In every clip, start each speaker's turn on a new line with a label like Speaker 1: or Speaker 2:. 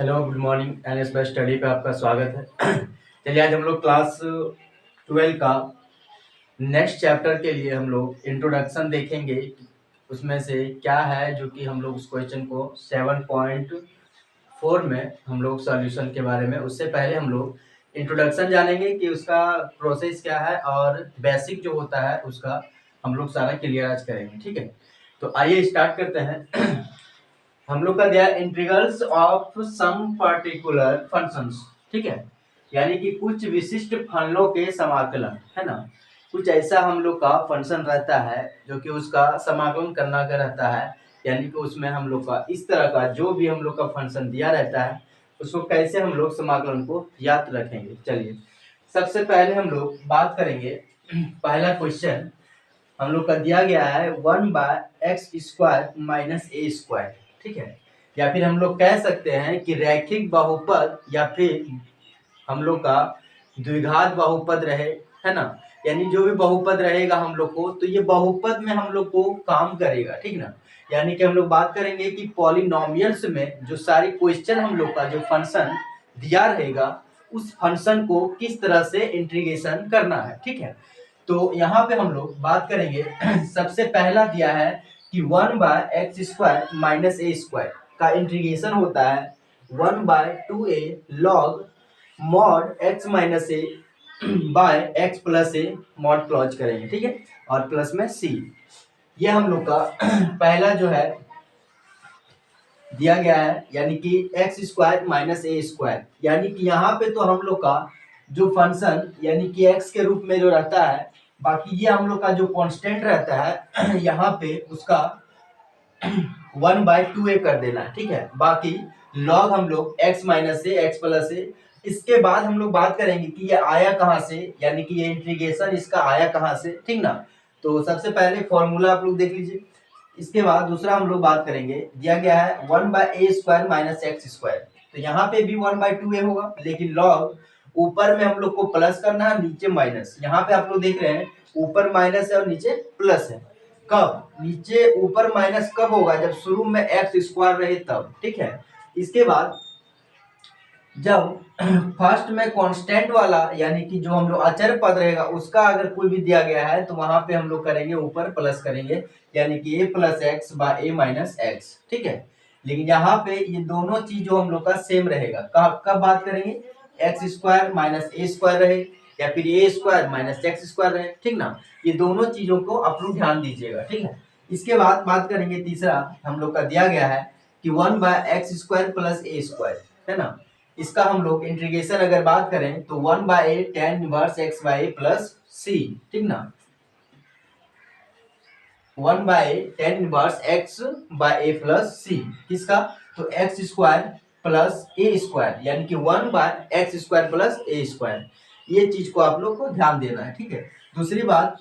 Speaker 1: Hello, good morning. NS best study पे आपका स्वागत है। चलिए आज हम लोग क्लास 12 का नेक्स्ट चैप्टर के लिए हम लोग इंट्रोडक्शन देखेंगे। उसमें से क्या है जो कि हम लोग उस क्वेश्चन को 7.4 में हम लोग सॉल्यूशन के बारे में, उससे पहले हम लोग इंट्रोडक्शन जानेंगे कि उसका प्रोसेस क्या है और बेसिक जो होता है उसका हम लोग सारा क्लियर आज करेंगे। ठीक है, तो आइए स्टार्ट करते हैं। हम लोग का दिया integrals of some particular functions. ठीक है, यानी कि कुछ विशिष्ट फलनों के समाकलन, है ना। कुछ ऐसा हम लोग का फंक्शन रहता है जो कि उसका समाकलन करना का रहता है, यानी कि उसमें हम लोग का इस तरह का जो भी हम लोग का फंक्शन दिया रहता है उसको कैसे हम लोग समाकलन को याद रखेंगे। चलिए सबसे पहले हम लोग बात करेंगे। पहला क्वेश्चन हम लोग का दिया गया है 1/x² माइनस a²। ठीक है, या फिर हम लोग कह सकते हैं कि रैखिक बहुपद या फिर हम लोग का द्विघात बहुपद रहे, है ना। यानी जो भी बहुपद रहेगा हम लोग को, तो ये बहुपद में हम लोग को काम करेगा। ठीक ना, यानी कि हम लोग बात करेंगे कि पॉलिनोमियल्स में जो सारी क्वेश्चन हम लोग का जो फंक्शन दिया रहेगा उस फंक्शन को किस तरह से इंटीग्रेशन करना है। ठीक है, तो यहाँ पे हम लोग बात करेंगे। सबसे पहला दिया है कि 1/x² माइनस a² का इंटीग्रेशन होता है 1/2a log mod x minus a by x plus a mod close करेंगे। ठीक है, और प्लस में c। ये हम लोग का पहला जो है दिया गया है, यानी कि x² माइनस a²। यानी कि यहाँ पे तो हम लोग का जो फंक्शन यानी कि x के रूप में जो रहता है, बाकी ये हम लोग का जो कांस्टेंट रहता है यहाँ पे उसका 1/2a कर देना है। ठीक है, बाकी लॉग हम लोग x माइनस ए एक्स प्लस ए। इसके बाद हम लोग बात करेंगे कि ये आया कहाँ से, यानी कि ये इंटीग्रेशन इसका आया कहाँ से। ठीक ना, तो सबसे पहले फॉर्मूला आप लोग देख लीजिए। इसके बाद दूसरा हम लोग बात करेंगे, दिया गया है 1/a² माइनस x²। तो यहाँ पे भी 1/2a होगा, लेकिन लॉग ऊपर में हम लोग को प्लस करना है, नीचे माइनस। यहाँ पे आप लोग देख रहे हैं ऊपर माइनस है और नीचे प्लस है। कब नीचे ऊपर माइनस कब होगा, जब शुरू में x² रहे तब। ठीक है, इसके बाद जब फर्स्ट में कांस्टेंट वाला यानी कि जो हम लोग अचर पद रहेगा उसका अगर कोई भी दिया गया है तो वहां पे हम लोग करेंगे ऊपर प्लस करेंगे, यानी कि a plus x by a minus x. ठीक है, लेकिन यहाँ पे ये दोनों चीज जो हम लोग का सेम रहेगा। कब बात करेंगे, x² माइनस a² रहे या फिर a² माइनस x² रहे। ठीक ना, ये दोनों चीजों को आप लोग ध्यान दीजिएगा। ठीक है, इसके बाद बात करेंगे तीसरा हम लोग का दिया गया है कि 1/x² प्लस a², है ना। इसका हम लोग इंटीग्रेशन अगर बात करें तो 1/a tan inverse x by a plus c। ठीक ना, 1/a tan inverse x by a plus c किसका, तो x² प्लस a² यानी कि 1/x² प्लस a²। ये चीज को आप लोग को ध्यान देना है। ठीक है, दूसरी बात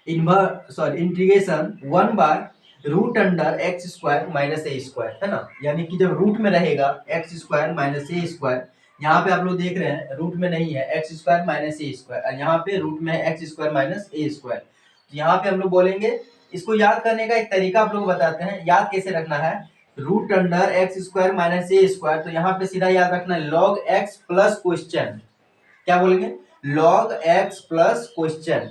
Speaker 1: इंटीग्रेशन 1/√x² माइनस a², है ना। यानी कि जब रूट में रहेगा x² माइनस a², यहाँ पे आप लोग देख रहे हैं रूट में नहीं है x² माइनस a², यहाँ पे रूट में है x² माइनस a²। तो यहाँ पे हम लोग बोलेंगे, इसको याद करने का एक तरीका आप लोग बताते हैं। याद कैसे रखना है, √x² माइनस a², तो यहाँ पे सीधा याद रखना है log x प्लस क्वेश्चन। क्या बोलेंगे, log x प्लस क्वेश्चन।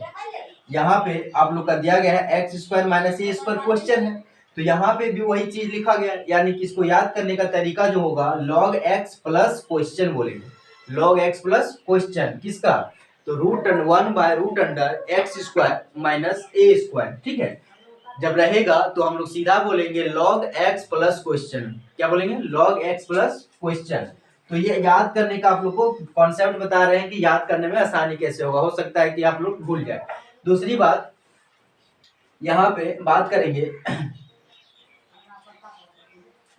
Speaker 1: यहाँ पे आप लोग का दिया गया है x² माइनस a² क्वेश्चन है, तो यहाँ पे भी वही चीज लिखा गया है। यानी कि इसको याद करने का तरीका जो होगा log x प्लस क्वेश्चन बोलेंगे। log x प्लस क्वेश्चन किसका, तो √1/√x² माइनस a²। ठीक है, जब रहेगा तो हम लोग सीधा बोलेंगे log x प्लस क्वेश्चन। क्या बोलेंगे, log x प्लस क्वेश्चन। तो ये याद करने का आप लोग को कॉन्सेप्ट बता रहे हैं कि याद करने में आसानी कैसे होगा। हो सकता है कि आप लोग भूल जाए। दूसरी बात यहाँ पे बात करेंगे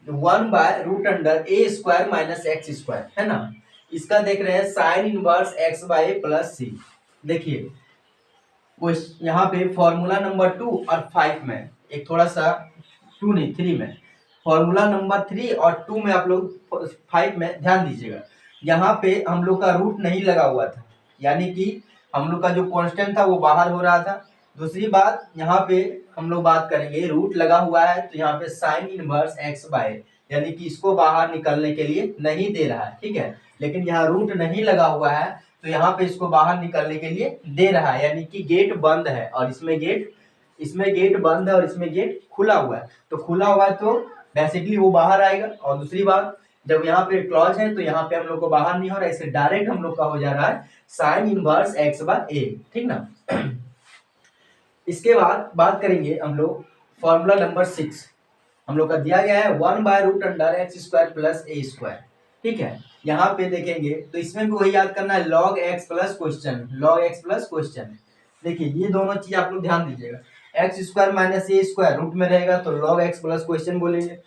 Speaker 1: 1/√a² माइनस x², है ना। इसका देख रहे हैं sine inverse x by plus c। देखिए यहाँ पे फॉर्मूला नंबर 2 और 5 में एक थोड़ा सा 2 नहीं 3 में, फॉर्मूला नंबर 3 और 2 में आप लोग 5 में ध्यान दीजिएगा। यहाँ पे हम लोग का रूट नहीं लगा हुआ था, यानी कि हम लोग का जो कांस्टेंट था वो बाहर हो रहा था। दूसरी बात यहाँ पे हम लोग बात करेंगे रूट लगा हुआ है, तो यहाँ पे साइन इनवर्स x बाय यानी कि इसको बाहर निकलने के लिए नहीं दे रहा है, ठीक है। लेकिन यहाँ रूट नहीं लगा हुआ है तो यहाँ पे इसको बाहर निकलने के लिए दे रहा है, यानी कि गेट बंद है और इसमें गेट बंद है और इसमें गेट खुला हुआ है। तो खुला हुआ है तो बेसिकली वो बाहर आएगा। और दूसरी बात, जब यहाँ पे क्लॉज है तो यहाँ पे हम लोग को बाहर नहीं हो रहा है, इसे डायरेक्ट हम लोग का हो जा रहा है साइन इनवर्स एक्स बाय ए, ठीक ना। इसके बाद बात करेंगे हम लोग फॉर्मूला नंबर 6, हम लोग का दिया गया है 1/√x² प्लस ए स्क्वायर, ठीक है। यहाँ पे देखेंगे तो इसमें भी वही याद करना है, log x प्लस क्वेश्चन। देखिए ये दोनों चीज आप लोग ध्यान दीजिएगा, x² माइनस ए स्क्वायर रूट में रहेगा तो log x प्लस क्वेश्चन बोलेंगे,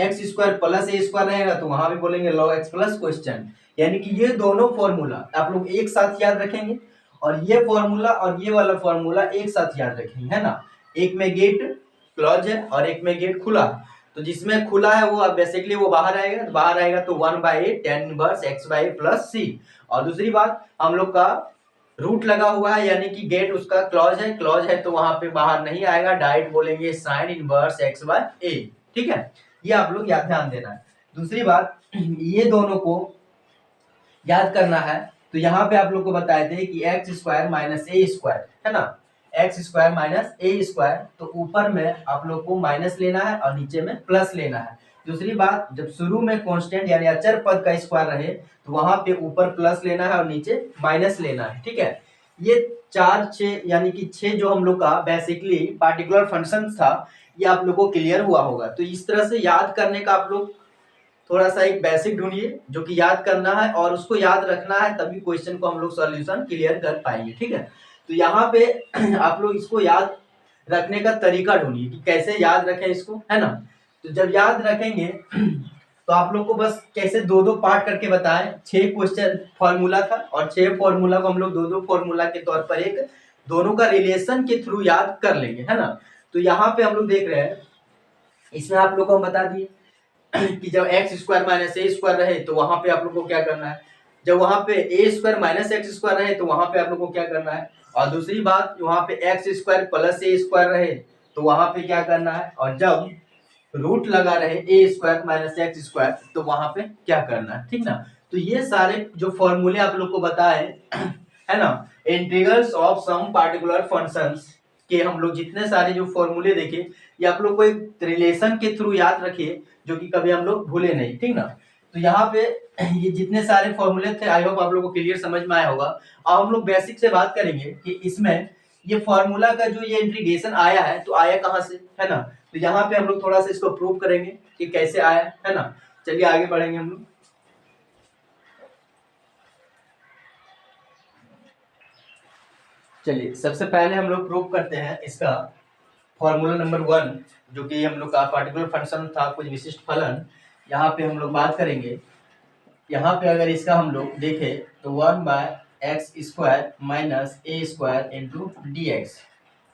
Speaker 1: x² प्लस ए स्क्वायर रहेगा तो वहां भी बोलेंगे log x प्लस क्वेश्चन। यानी कि ये दोनों फॉर्मूला आप लोग एक साथ याद रखेंगे और ये फॉर्मूला और ये वाला फॉर्मूला एक साथ याद रखेंगे, है ना। एक में गेट क्लोज है और एक में गेट खुला, तो जिसमें खुला है वो बेसिकली वो बाहर आएगा, तो बाहर आएगा तो 1/8 tan inverse x by plus c। और दूसरी बात, हम लोग का रूट लगा हुआ है यानी कि गेट उसका क्लोज है तो वहां पे बाहर नहीं आएगा, डायरेक्ट बोलेंगे sine inverse x by a, ठीक है। ये आप लोग याद ध्यान देना है। दूसरी बात, ये दोनों को याद करना है तो यहाँ पे आप लोग को बताए थे कि x² माइनस ए स्क्वायर, है ना, x² माइनस ए स्क्वायर, तो ऊपर में आप लोग को माइनस लेना है और नीचे में प्लस लेना है। दूसरी बात, जब शुरू में कांस्टेंट यानी अचर पद का स्क्वायर रहे तो वहां पे ऊपर प्लस लेना है और नीचे माइनस लेना है, ठीक है। ये 4 6 यानी कि 6 जो हम लोग का बेसिकली पार्टिकुलर फंक्शन था, ये आप लोग को क्लियर हुआ होगा। तो इस तरह से याद करने का आप लोग थोड़ा सा एक बेसिक ढूंढिए जो कि याद करना है और उसको याद रखना है, तभी क्वेश्चन को हम लोग सॉल्यूशन क्लियर कर पाएंगे, ठीक है। तो यहाँ पे आप लोग इसको याद रखने का तरीका ढूंढिए कि कैसे याद रखें इसको, है ना। तो जब याद रखेंगे तो आप लोग को बस कैसे 2-2 पार्ट करके बताएं, 6 क्वेश्चन फॉर्मूला था और 6 फॉर्मूला को हम लोग 2-2 फॉर्मूला के तौर पर एक दोनों का रिलेशन के थ्रू याद कर लेंगे, है ना। तो यहाँ पे हम लोग देख रहे हैं, इसमें आप लोग को हम बता दिए कि जब x² माइनस ए स्क्वायर रहे तो वहां पे आप लोग को क्या करना है, जब वहां पे a² माइनस x² रहे तो वहां पे आप लोग को क्या करना है, और दूसरी बात वहां पे x² प्लस ए स्क्वायर रहे तो वहां पे क्या करना है, और जब रूट लगा रहे a² माइनस x² तो वहां पे क्या करना है, ठीक ना। तो ये सारे जो फॉर्मूले आप लोग को बताए है ना, integrals of some particular functions के हम लोग जितने सारे जो फॉर्मूले देखे, ये आप लोग को एक रिलेशन के थ्रू याद रखिए जो कि कभी हम लोग भूले नहीं, ठीक ना। तो यहाँ पे ये जितने सारे फॉर्मूले थे, आई होप आप लोगों को क्लियर समझ में आया होगा। अब हम लोग बेसिक से बात करेंगे कि इसमें ये फॉर्मूला का जो ये इंटीग्रेशन आया है तो आया कहाँ से, है ना। तो यहाँ पे हम लोग थोड़ा सा इसको प्रूव करेंगे कि कैसे आया, है ना। चलिए आगे बढ़ेंगे हम लोग। चलिए सबसे पहले हम लोग प्रूव करते हैं इसका फॉर्मूला नंबर 1, जो कि हम लोग का पार्टिकुलर फंक्शन था कुछ विशिष्ट फलन। यहाँ पे हम लोग बात करेंगे, यहाँ पे अगर इसका हम लोग देखें तो 1/x² माइनस ए स्क्वायर इंटू डी एक्स।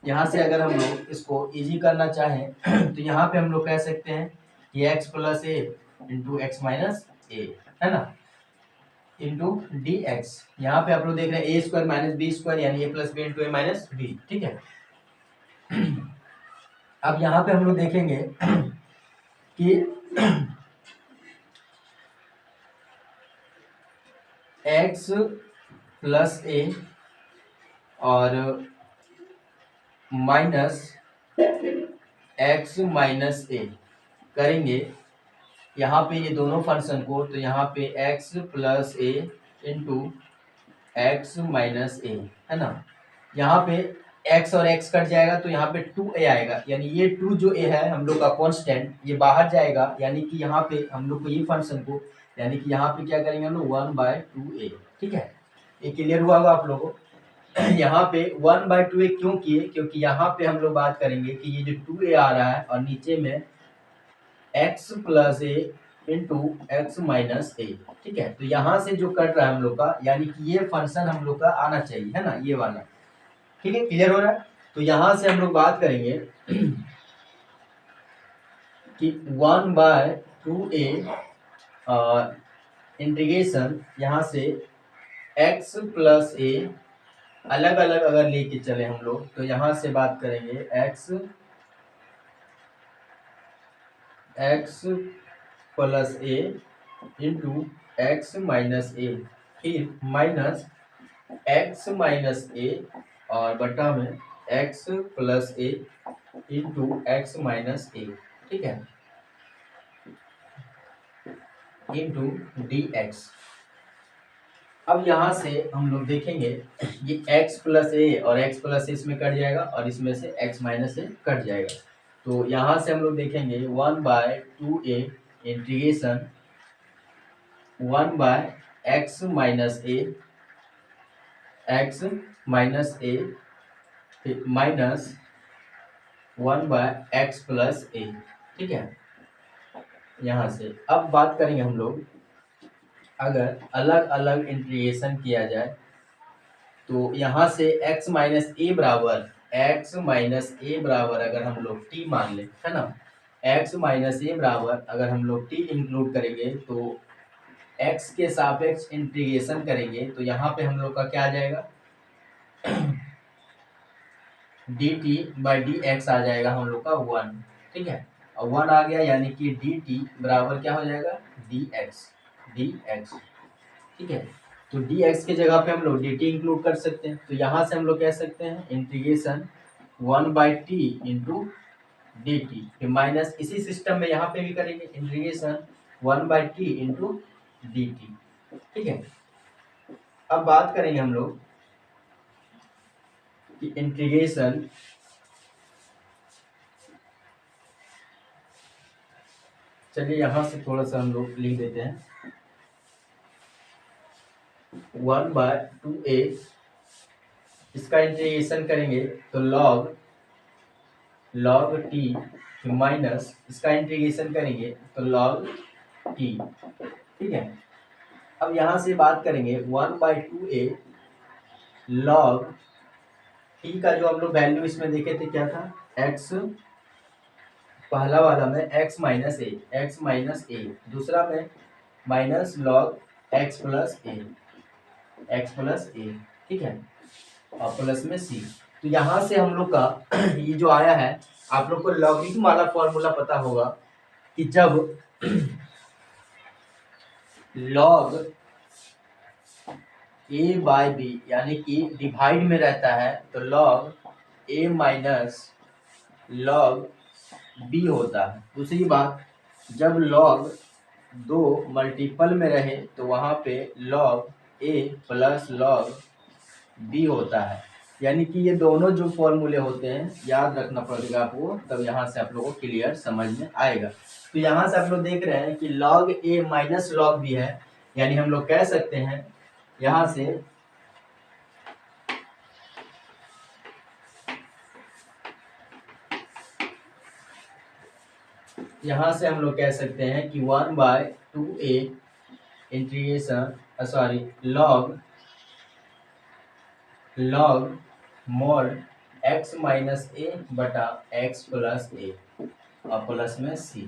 Speaker 1: यहाँ से अगर हम लोग इसको इजी करना चाहें तो यहाँ पे हम लोग कह सकते हैं कि x प्लस ए इंटू एक्स माइनस ए, है ना, इंटू डी एक्स। यहाँ पे आप लोग देख रहे हैं a² माइनस b² यानी a plus b into a minus b, ठीक है। अब यहाँ पे हम लोग देखेंगे कि x प्लस ए और माइनस x माइनस ए करेंगे यहाँ पे ये दोनों फंक्शन को, तो यहाँ पे x प्लस ए इंटू एक्स माइनस ए, है ना। यहाँ पे x और x कट जाएगा तो यहाँ पे 2a आएगा, यानी ये 2 जो a है हम लोग का कांस्टेंट, ये बाहर जाएगा, यानी कि यहाँ पे हम लोग को ये फंक्शन को, यानी कि यहाँ पे क्या करेंगे हम लोग 1/2a, ठीक है। ये क्लियर हुआ होगा आप लोगों को। यहाँ पे 1/2a क्यों किए, क्योंकि यहाँ पे हम लोग बात करेंगे कि ये जो 2a आ रहा है और नीचे में x प्लस ए इंटू एक्स माइनस ए, ठीक है। तो यहाँ से जो कट रहा है हम लोग का, यानी कि ये फंक्शन हम लोग का आना चाहिए, है ना, ये वाला, ठीक है। क्लियर हो रहा है। तो यहाँ से हम लोग बात करेंगे कि 1/2a इंटीग्रेशन यहाँ से x प्लस ए अलग अलग अगर लेके चले हम लोग, तो यहाँ से बात करेंगे x एक्स प्लस ए इंटू एक्स माइनस ए, फिर माइनस एक्स माइनस ए और बटा में एक्स प्लस ए इंटू एक्स माइनस ए, ठीक है, इंटू डी एक्स। अब यहाँ से हम लोग देखेंगे ये x प्लस ए और x प्लस ए इसमें कट जाएगा और इसमें से x माइनस ए कट जाएगा। तो यहाँ से हम लोग देखेंगे 1/2a इंटीग्रेशन 1/x माइनस ए x माइनस ए माइनस 1/x प्लस ए, ठीक है। यहाँ से अब बात करेंगे हम लोग, अगर अलग अलग इंटीग्रेशन किया जाए तो यहाँ से x माइनस ए बराबर अगर हम लोग t मान लें, है ना, x माइनस ए बराबर अगर हम लोग t इंक्लूड करेंगे तो x के सापेक्ष इंटीग्रेशन करेंगे तो यहाँ पे हम लोग का क्या आ जाएगा dt बाई डी एक्स आ जाएगा हम लोग का 1, ठीक है, और 1 आ गया यानी कि dt बराबर क्या हो जाएगा dx, ठीक है। तो dx की जगह पे हम लोग dt इंक्लूड कर सकते हैं, तो यहाँ से हम लोग कह सकते हैं integration 1/t into D T, फिर माइनस इसी सिस्टम में यहाँ पे भी करेंगे integration 1/t into D T, ठीक है। अब बात करेंगे हम लोग कि इंटीग्रेशन चलिए यहाँ से थोड़ा सा हम लोग लिख देते हैं 1/2a, इसका इंटीग्रेशन करेंगे तो log t माइनस इसका इंटीग्रेशन करेंगे तो log t, ठीक है। अब यहाँ से बात करेंगे 1/2a log t का जो हम लोग वैल्यू इसमें देखे थे क्या था x, पहला वाला में x माइनस ए, दूसरा में माइनस log x प्लस ए, ठीक है, और प्लस में c। तो यहाँ से हम लोग का ये जो आया है, आप लोग को लॉगरिथम वाला फॉर्मूला पता होगा कि जब log a बाय b यानी कि डिवाइड में रहता है तो log a minus log b होता है। दूसरी बात, जब log 2 मल्टीपल में रहे तो वहाँ पे log a plus log b होता है, यानी कि ये दोनों जो फॉर्मूले होते हैं याद रखना पड़ेगा आपको, तब यहाँ से आप लोगों को क्लियर समझ में आएगा। तो यहाँ से आप लोग देख रहे हैं कि log a minus log b है, यानी हम लोग कह सकते हैं यहाँ से हम लोग कह सकते हैं कि 1/2a integration log mod x minus a बटा x प्लस ए और प्लस में c।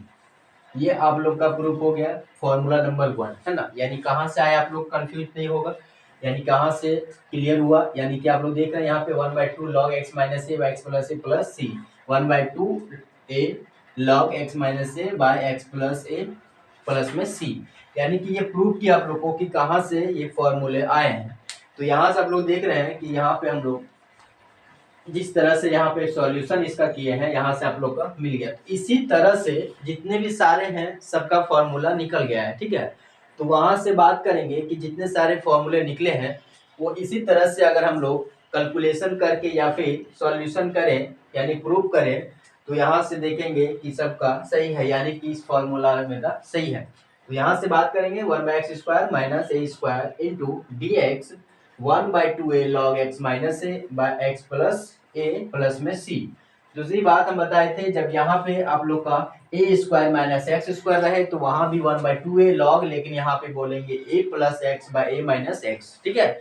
Speaker 1: ये आप लोग का प्रूफ हो गया फॉर्मूला नंबर 1, है ना। यानी कहाँ से आया आप लोग कंफ्यूज नहीं होगा, यानी कहाँ से क्लियर हुआ, यानी कि आप लोग देख रहे हैं यहाँ पे 1/2 log x minus a by x plus a plus c, 1/2a log x minus a by x plus a plus में c, यानी कि ये प्रूफ किया आप लोग को कि कहाँ से ये फॉर्मूले आए हैं। तो यहाँ से आप लोग देख रहे हैं कि यहाँ पे हम लोग जिस तरह से यहाँ पे सॉल्यूशन इसका किए हैं, यहाँ से आप लोग का मिल गया। इसी तरह से जितने भी सारे हैं सबका फॉर्मूला निकल गया है, ठीक है। तो वहाँ से बात करेंगे कि जितने सारे फॉर्मूले निकले हैं वो इसी तरह से अगर हम लोग कैलकुलेशन करके या फिर सॉल्यूशन करें यानी प्रूफ करें तो यहाँ से देखेंगे कि सबका सही है, यानी कि इस फॉर्मूला मेरा सही है। तो यहाँ से बात करेंगे 1/x² minus a² into D x 1/2a log x minus a by x plus a plus में c। दूसरी बात हम बताए थे जब यहाँ पे आप लोग का a² माइनस x² रहे तो वहां भी 1/2a log, लेकिन यहाँ पे बोलेंगे a plus x by a minus x, ठीक है।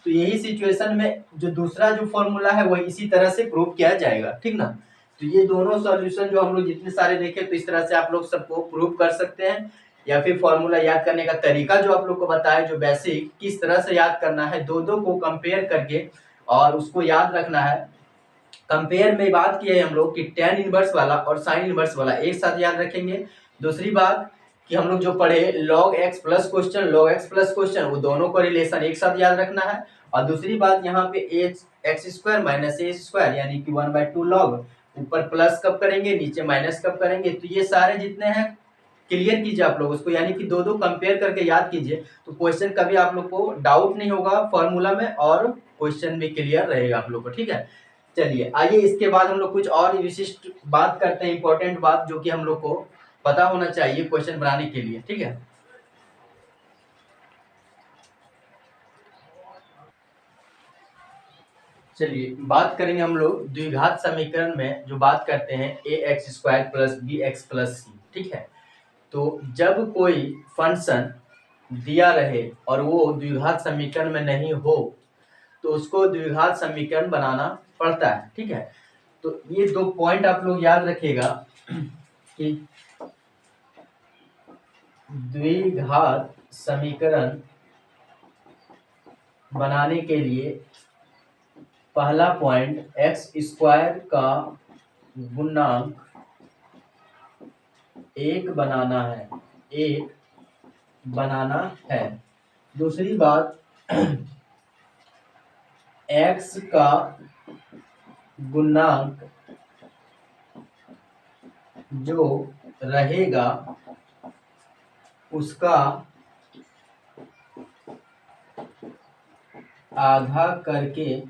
Speaker 1: तो यही सिचुएशन में जो दूसरा जो फॉर्मूला है वही इसी तरह से प्रूव किया जाएगा, ठीक ना। तो ये दोनों सॉल्यूशन जो हम लोग जितने सारे देखे तो इस तरह से आप लोग सबको प्रूव कर सकते हैं, या फिर फॉर्मूला याद करने का तरीका जो आप लोग को बताया जो बेसिक किस तरह से याद करना है, दो को कंपेयर करके और उसको याद रखना है। कंपेयर में बात की है हम लोग कि tan इनवर्स वाला और साइन इनवर्स वाला एक साथ याद रखेंगे दूसरी बात कि हम लोग जो पढ़े log x plus question log x plus question, वो दोनों को रिलेशन एक साथ याद रखना है। और दूसरी बात यहाँ पे एक्स स्क्वायर माइनस ए स्क्वायर यानी कि 1/2 log, ऊपर प्लस कब करेंगे नीचे माइनस कब करेंगे, तो ये सारे जितने हैं क्लियर कीजिए आप लोग उसको, यानी कि दो दो कंपेयर करके याद कीजिए, तो क्वेश्चन कभी आप लोग को डाउट नहीं होगा फॉर्मूला में और क्वेश्चन भी क्लियर रहेगा आप लोग को। ठीक है, चलिए आइए इसके बाद हम लोग कुछ और विशिष्ट बात करते हैं, इंपॉर्टेंट बात जो कि हम लोग को पता होना चाहिए क्वेश्चन बनाने के लिए। ठीक है, चलिए बात करेंगे हम लोग द्विघात समीकरण में जो बात करते हैं a x square plus b x plus c. ठीक है, तो जब कोई फंक्शन दिया रहे और वो द्विघात समीकरण में नहीं हो तो उसको द्विघात समीकरण बनाना पड़ता है। ठीक है, तो ये दो पॉइंट आप लोग याद रखिएगा कि द्विघात समीकरण बनाने के लिए पहला पॉइंट एक्स स्क्वायर का गुणांक एक बनाना है। दूसरी बात एक्स का गुणांक जो रहेगा उसका आधा करके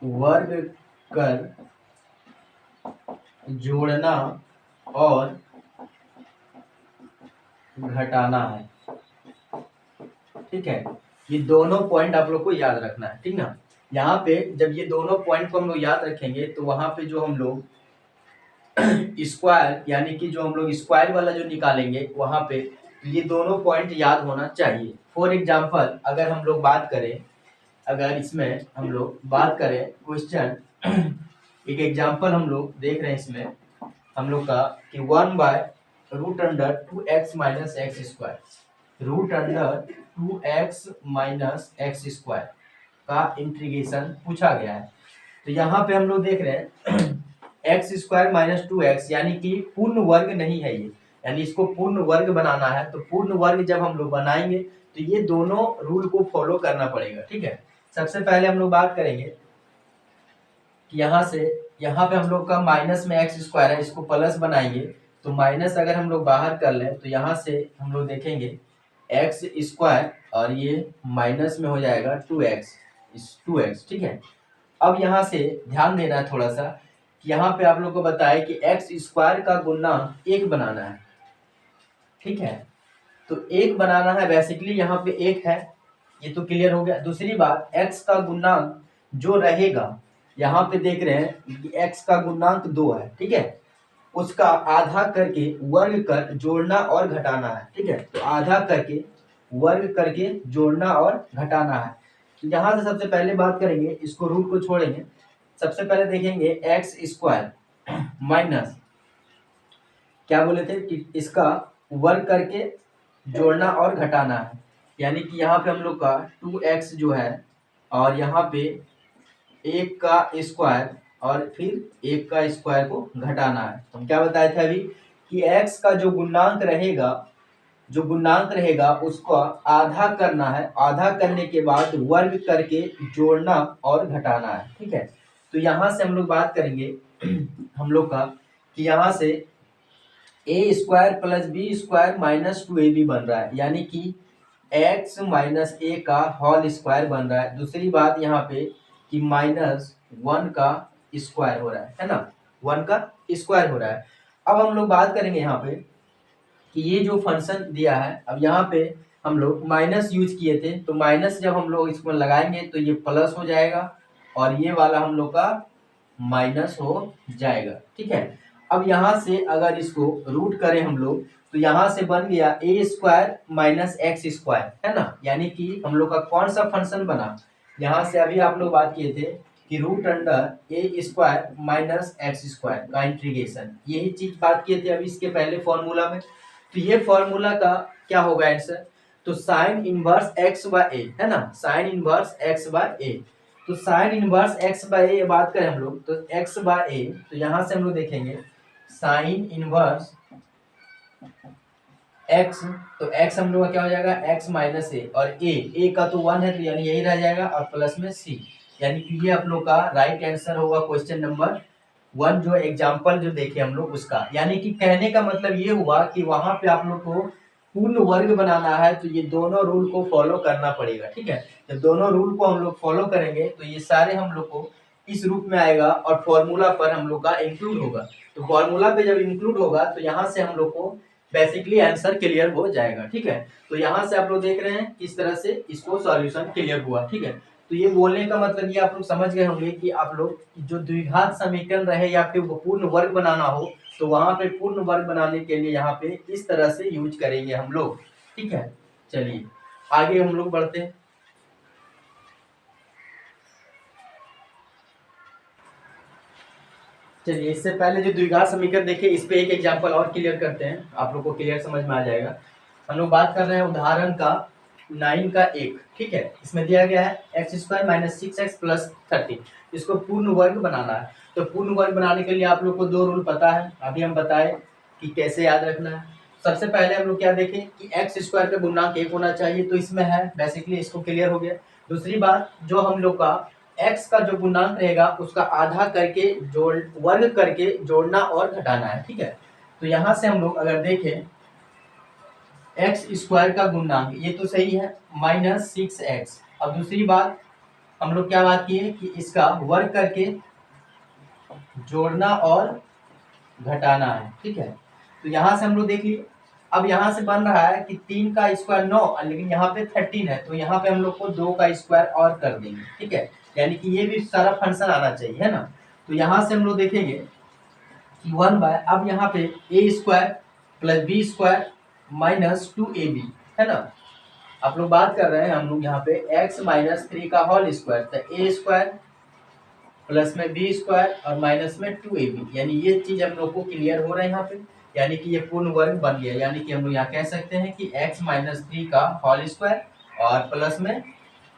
Speaker 1: वर्ग कर जोड़ना और घटाना है। ठीक है, ये दोनों पॉइंट आप लोग को याद रखना है। ठीक ना, यहाँ पे जब ये दोनों पॉइंट को हम लोग याद रखेंगे तो वहां पे जो हम लोग स्क्वायर यानी कि जो हम लोग स्क्वायर वाला जो निकालेंगे वहां पे ये दोनों पॉइंट याद होना चाहिए। फॉर एग्जाम्पल अगर हम लोग बात करें, अगर इसमें हम लोग बात करें क्वेश्चन एक एग्जाम्पल हम लोग देख रहे हैं इसमें हम लोग का कि 1/√2x minus x square, √2x minus x square का इंटीग्रेशन पूछा गया है। तो यहाँ पे हम लोग देख रहे हैं एक्स स्क्वायर माइनस 2x यानी कि पूर्ण वर्ग नहीं है ये, यानी इसको पूर्ण वर्ग बनाना है। तो पूर्ण वर्ग जब हम लोग बनाएंगे तो ये दोनों रूल को फॉलो करना पड़ेगा। ठीक है, सबसे पहले हम लोग बात करेंगे कि यहाँ पे हम लोग का माइनस में एक्स स्क्वायर है, इसको प्लस बनाएंगे तो माइनस अगर हम लोग बाहर कर लें तो यहाँ से हम लोग देखेंगे एक्स स्क्वायर और ये माइनस में हो जाएगा 2x। ठीक है, अब यहाँ से ध्यान देना है थोड़ा सा कि यहाँ पे आप लोग को बताए कि एक्स स्क्वायर का गुणांक एक बनाना है। ठीक है, तो एक बनाना है, बेसिकली यहाँ पे एक है, ये तो क्लियर हो गया। दूसरी बात एक्स का गुणांक जो रहेगा, यहाँ पे देख रहे हैं कि एक्स का गुणांक 2 है। ठीक है, उसका आधा करके वर्ग कर जोड़ना और घटाना है। ठीक है, तो आधा करके वर्ग करके जोड़ना और घटाना है। तो यहाँ से सबसे पहले बात करेंगे, इसको रूट को छोड़ेंगे, सबसे पहले देखेंगे एक्स स्क्वायर माइनस क्या बोले थे कि इसका वर्ग करके जोड़ना और घटाना है, यानी कि यहाँ पे हम लोग का 2x जो है और यहाँ पे एक का स्क्वायर और फिर एक का स्क्वायर को घटाना है। तो हम क्या बताए थे अभी कि x का जो गुणांक रहेगा उसको आधा करना है, आधा करने के बाद वर्ग करके जोड़ना और घटाना है। ठीक है, तो यहाँ से हम लोग बात करेंगे हम लोग का कि यहाँ से a square plus b square minus 2ab बन रहा है, यानी कि x माइनस ए का होल स्क्वायर बन रहा है। दूसरी बात यहाँ पे कि -1 का स्क्वायर हो रहा है ना, 1 का स्क्वायर हो रहा है। अब हम लोग बात करेंगे यहाँ पे कि ये जो फंक्शन दिया है, अब यहाँ पे हम लोग माइनस यूज किए थे, तो माइनस जब हम लोग इसको लगाएंगे तो ये प्लस हो जाएगा और ये वाला हम लोग का माइनस हो जाएगा। ठीक है, अब यहाँ से अगर इसको रूट करें हम लोग तो यहाँ से बन गया ए स्क्वायर माइनस एक्स स्क्वायर, है ना, यानी कि हम लोग का कौन सा फंक्शन बना, यहाँ से अभी आप लोग बात किए थे कि √ए स्क्वायर माइनस एक्स स्क्वायर का इंटीग्रेशन, यही चीज बात किए थे अभी इसके पहले फॉर्मूला में। तो ये फॉर्मूला का क्या होगा आंसर, तो साइन इनवर्स एक्स बाय ए, है ना, साइन इनवर्स एक्स बाय ए। तो साइन इनवर्स एक्स बाय ए बात करें हम लोग तो एक्स बाय ए, तो यहाँ से हम लोग देखेंगे साइन इनवर्स एक्स, तो एक्स हम लोग का क्या हो जाएगा एक्स माइनस ए, और ए का तो 1 है तो यानी यही रह जाएगा, और प्लस में सी, यानी कि ये आप लोग का राइट आंसर होगा क्वेश्चन नंबर 1 जो एग्जाम्पल जो देखे हम लोग उसका। यानी कि कहने का मतलब ये हुआ कि वहां पे आप लोग को पूर्ण वर्ग बनाना है तो ये दोनों रूल को फॉलो करना पड़ेगा, ठीक है। जब दोनों रूल को हम लोग फॉलो करेंगे तो ये सारे हम लोग को इस रूप में आएगा और फॉर्मूला पर हम लोग का इंक्लूड होगा। तो फॉर्मूला पे जब इंक्लूड होगा तो यहाँ से हम लोग को बेसिकली आंसर क्लियर हो जाएगा, ठीक है। तो यहाँ से आप लोग देख रहे हैं किस तरह से इसको सॉल्यूशन क्लियर हुआ, ठीक है। तो ये बोलने का मतलब ये आप लोग समझ गए होंगे कि आप लोग जो द्विघात समीकरण रहे या फिर पूर्ण वर्ग बनाना हो तो वहां पे पूर्ण वर्ग बनाने के लिए यहाँ पे इस तरह से यूज करेंगे हम लोग, ठीक है। चलिए आगे हम लोग बढ़ते हैं। चलिए इससे पहले जो द्विघात समीकरण देखिए इस पे एक एग्जांपल और क्लियर करते हैं, आप लोग को क्लियर समझ में आ जाएगा। हम लोग बात कर रहे हैं उदाहरण का 9 का 1, ठीक है। इसमें दिया गया है x square minus 6x plus 30, इसको पूर्ण वर्ग बनाना है। तो पूर्ण वर्ग बनाने के लिए आप लोग को दो रूल पता है, अभी हम बताए कि कैसे याद रखना है। सबसे पहले हम लोग क्या देखें कि एक्स स्क्वायर का गुणांक 1 होना चाहिए, तो इसमें है बेसिकली इसको क्लियर हो गया। दूसरी बात जो हम लोग का x का जो गुणांक रहेगा उसका आधा करके जोड़ वर्ग करके जोड़ना और घटाना है, ठीक है। तो यहाँ से हम लोग अगर देखें एक्स स्क्वायर का गुणांक ये तो सही है माइनस 6x, अब दूसरी बात हम लोग क्या बात किए कि इसका वर्ग करके जोड़ना और घटाना है, ठीक है। तो यहाँ से हम लोग देख लिए, अब यहाँ से बन रहा है कि 3 का स्क्वायर 9, लेकिन यहाँ पे 13 है तो यहाँ पे हम लोग को 2 का स्क्वायर और कर देंगे, ठीक है। यानी कि ये भी सारा फंक्शन आना चाहिए, है ना। तो यहाँ से हम लोग देखेंगे कि 1 बाय, अब यहाँ पे a square plus b square minus 2ab, है ना। आप लोग बात कर रहे हैं हम लोग यहाँ पे x माइनस 3 का होल स्क्वायर, तो ए स्क्वायर प्लस में बी स्क्वायर और माइनस में 2ab, यानी ये चीज हम लोग को क्लियर हो रहा है यहाँ पे, यानी कि ये पूर्ण वर्ग बन गया। यानी कि हम लोग यहाँ कह सकते हैं कि x माइनस 3 का होल स्क्वायर और प्लस में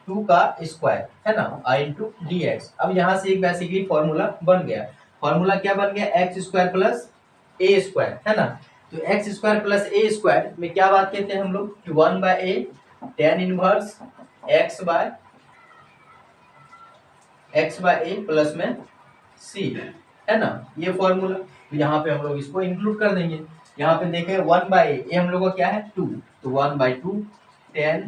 Speaker 1: 2 का स्क्वायर, है ना, आई इंटू डी एक्स। अब यहाँ से एक बेसिकली फॉर्मूला बन गया। फॉर्मूला क्या बन गया एक्स स्क्वायर प्लस ए स्क्वायर, है ना। तो एक्स स्क्वायर प्लस ए स्क्वायर में क्या बात कहते हैं हम लोग कि 1 बाय ए टेन इनवर्स एक्स बाय ए प्लस में सी, है ना, ये फॉर्मूला। तो यहाँ पे हम लोग इसको इंक्लूड कर देंगे। यहाँ पे देखें 1 बाय ए हम लोग का क्या है 2, तो 1 by 2 10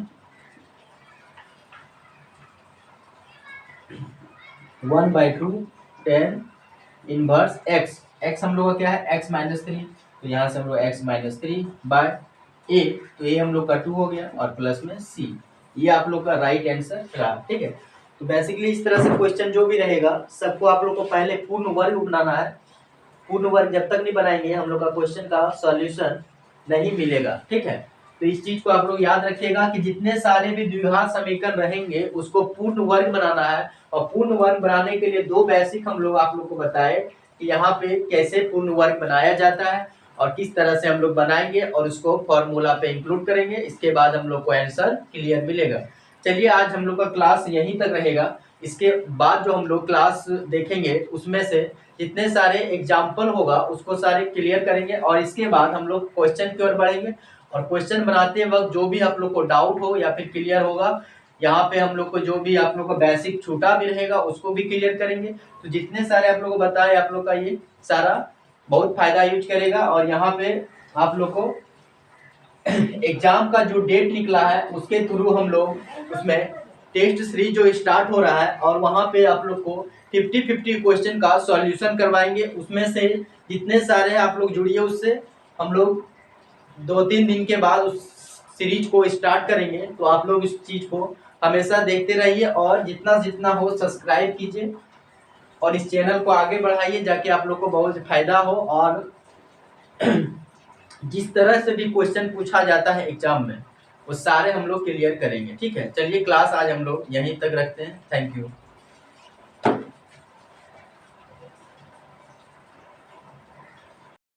Speaker 1: 1 by 2 10 inverse x, x हम लोग का क्या है x माइनस 3, तो यहाँ से हम लोग x माइनस 3 बाय ए, तो ए हम लोग का 2 हो गया और प्लस में c, ये आप लोग का राइट आंसर रहा, ठीक है। तो बेसिकली इस तरह से क्वेश्चन जो भी रहेगा सबको आप लोग को पहले पूर्ण वर्ग बनाना है। पूर्ण वर्ग जब तक नहीं बनाएंगे हम लोग का क्वेश्चन का सॉल्यूशन नहीं मिलेगा, ठीक है। तो इस चीज को आप लोग याद रखिएगा कि जितने सारे भी द्विघात समीकरण रहेंगे उसको पूर्ण वर्ग बनाना है, और पूर्ण वर्ग बनाने के लिए दो बेसिक हम लोग आप लोग को बताए कि यहाँ पे कैसे पूर्ण वर्ग बनाया जाता है और किस तरह से हम लोग बनाएंगे और उसको फॉर्मूला पे इंक्लूड करेंगे। इसके बाद हम लोग को आंसर क्लियर मिलेगा। चलिए आज हम लोग का क्लास यहीं तक रहेगा। इसके बाद जो हम लोग क्लास देखेंगे उसमें से जितने सारे एग्जाम्पल होगा उसको सारे क्लियर करेंगे और इसके बाद हम लोग क्वेश्चन की ओर बढ़ेंगे। और क्वेश्चन बनाते वक्त जो भी आप लोग को डाउट हो या फिर क्लियर होगा यहाँ पे हम लोग को जो भी आप लोग को बेसिक छूटा भी रहेगा उसको भी क्लियर करेंगे। तो जितने सारे आप लोग को बताए आप लोग का ये सारा बहुत फायदा यूज करेगा। और यहाँ पे आप लोग को एग्जाम का जो डेट निकला है उसके थ्रू हम लोग उसमें टेस्ट सीरीज जो स्टार्ट हो रहा है और वहाँ पे आप लोग को 50-50 क्वेश्चन का सॉल्यूशन करवाएंगे। उसमें से जितने सारे आप लोग जुड़िए उससे हम लोग 2-3 दिन के बाद उस सीरीज को स्टार्ट करेंगे। तो आप लोग इस चीज को हमेशा देखते रहिए और जितना जितना हो सब्सक्राइब कीजिए और इस चैनल को आगे बढ़ाइए जाके आप लोग को बहुत फायदा हो। और जिस तरह से भी क्वेश्चन पूछा जाता है एग्जाम में वो सारे हम लोग क्लियर करेंगे, ठीक है। चलिए क्लास आज हम लोग यहीं तक रखते हैं। Thank you.